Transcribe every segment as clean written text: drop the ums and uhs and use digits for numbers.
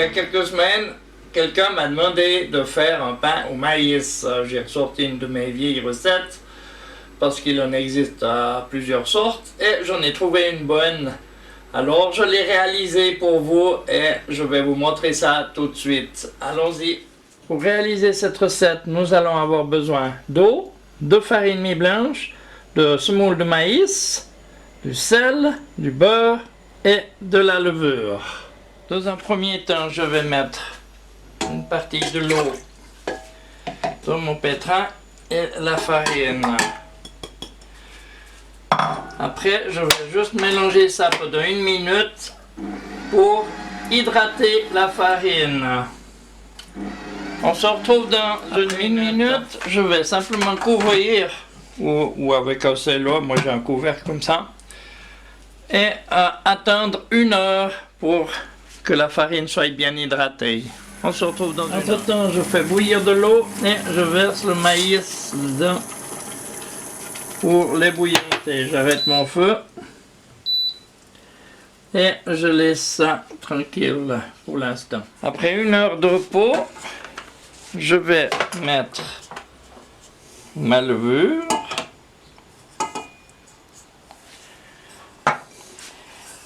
y a quelques semaines, quelqu'un m'a demandé de faire un pain au maïs. J'ai ressorti une de mes vieilles recettes parce qu'il en existe plusieurs sortes et j'en ai trouvé une bonne. Alors je l'ai réalisé pour vous et je vais vous montrer ça tout de suite. Allons-y. Pour réaliser cette recette, nous allons avoir besoin d'eau, de farine mi-blanche, de semoule de maïs, du sel, du beurre et de la levure. Dans un premier temps, je vais mettre une partie de l'eau dans mon pétrin et la farine. Après, je vais juste mélanger ça pendant 1 minute pour hydrater la farine. On se retrouve dans une minute. Je vais simplement couvrir ou avec un cello, moi j'ai un couvercle comme ça, et attendre 1 heure pour que la farine soit bien hydratée. On se retrouve dans une heure. Entre-temps, je fais bouillir de l'eau et je verse le maïs dedans pour l'ébouillanter. J'arrête mon feu et je laisse ça tranquille pour l'instant. Après 1 heure de repos, je vais mettre ma levure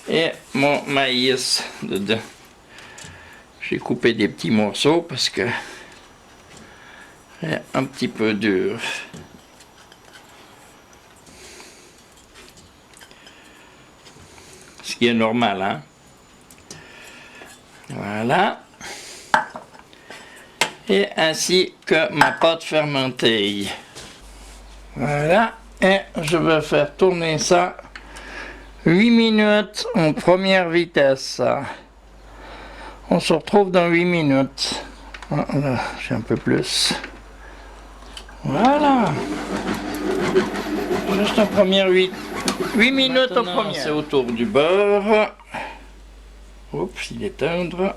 et mon maïs dedans. J'ai coupé des petits morceaux parce que c'est un petit peu dur. Ce qui est normal, hein. Voilà. Et ainsi que ma pâte fermentée. Voilà. Et je vais faire tourner ça 8 minutes en première vitesse. On se retrouve dans 8 minutes. Ah, là, j'ai un peu plus. Voilà. Juste en première 8 minutes en première. C'est autour du beurre. Oups, il est tendre.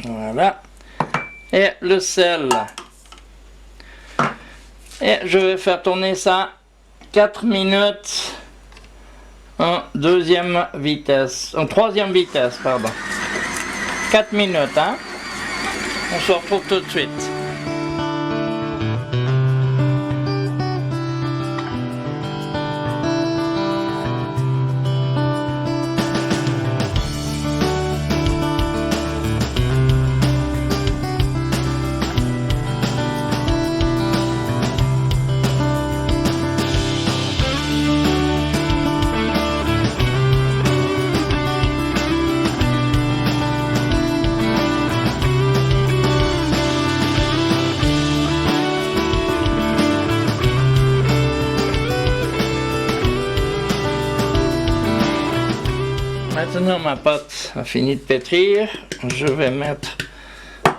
Voilà. Et le sel. Et je vais faire tourner ça 4 minutes en deuxième vitesse. En troisième vitesse, pardon. 4 minutes, hein. On se retrouve tout de suite. Maintenant ma pâte a fini de pétrir, je vais mettre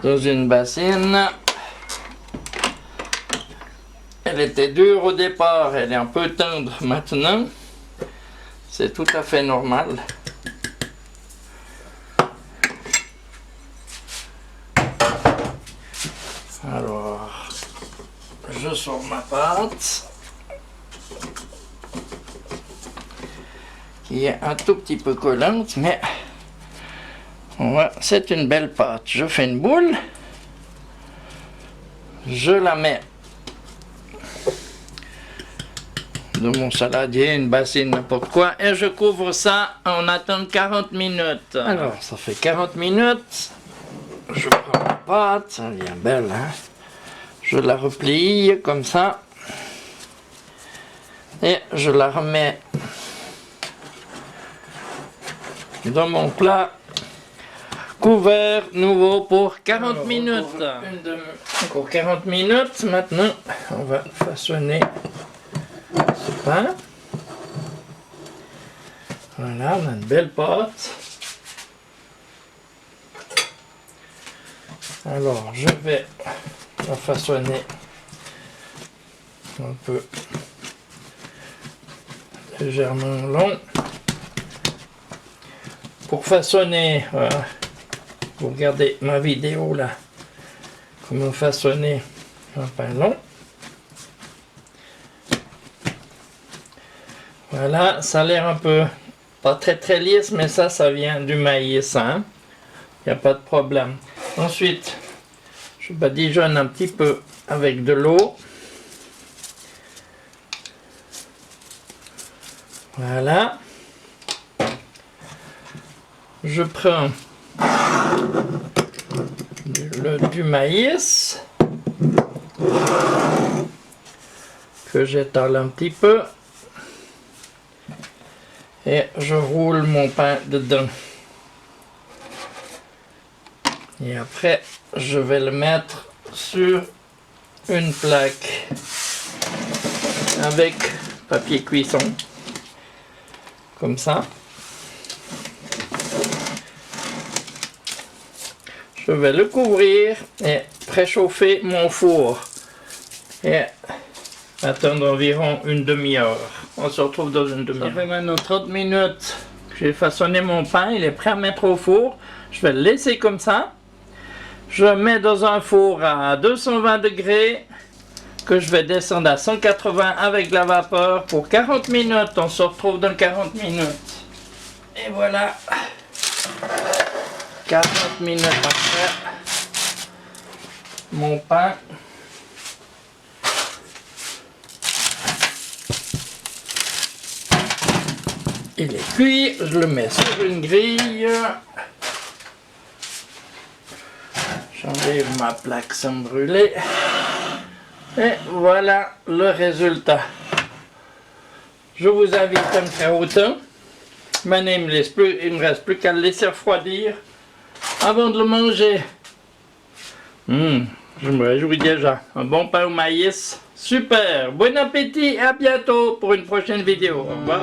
dans une bassine. Elle était dure au départ, elle est un peu tendre maintenant. C'est tout à fait normal. Alors, je sors ma pâte. Qui est un tout petit peu collante, mais c'est une belle pâte. Je fais une boule, je la mets dans mon saladier, une bassine, n'importe quoi, et je couvre ça en attendant 40 minutes. Alors, ça fait 40 minutes, je prends ma pâte, elle est bien belle, hein? Je la replie comme ça, et je la remets dans mon plat couvert nouveau pour 40 minutes. Encore 40 minutes. Maintenant, on va façonner ce pain. Voilà, on a une belle pâte. Alors, je vais la façonner un peu légèrement long. Pour façonner, vous regardez ma vidéo là, comment façonner un pain long. Voilà, ça a l'air un peu, pas très lisse, mais ça vient du maïs, hein. Il n'y a pas de problème. Ensuite, je badigeonne un petit peu avec de l'eau. Voilà. Je prends du maïs que j'étale un petit peu et je roule mon pain dedans. Et après, je vais le mettre sur une plaque avec papier cuisson, comme ça. Je vais le couvrir et préchauffer mon four et attendre environ une demi-heure. On se retrouve dans une demi-heure. Ça fait maintenant 30 minutes que j'ai façonné mon pain, il est prêt à mettre au four. Je vais le laisser comme ça. Je le mets dans un four à 220 degrés que je vais descendre à 180 avec la vapeur pour 40 minutes. On se retrouve dans 40 minutes. Et voilà. 40 minutes après, mon pain il est cuit. Je le mets sur une grille. J'enlève ma plaque sans me brûler. Et voilà le résultat. Je vous invite à me faire autant. Maintenant, il me reste plus qu'à le laisser refroidir avant de le manger. Je me réjouis déjà. Un bon pain au maïs. Super. Bon appétit et à bientôt pour une prochaine vidéo. Au revoir.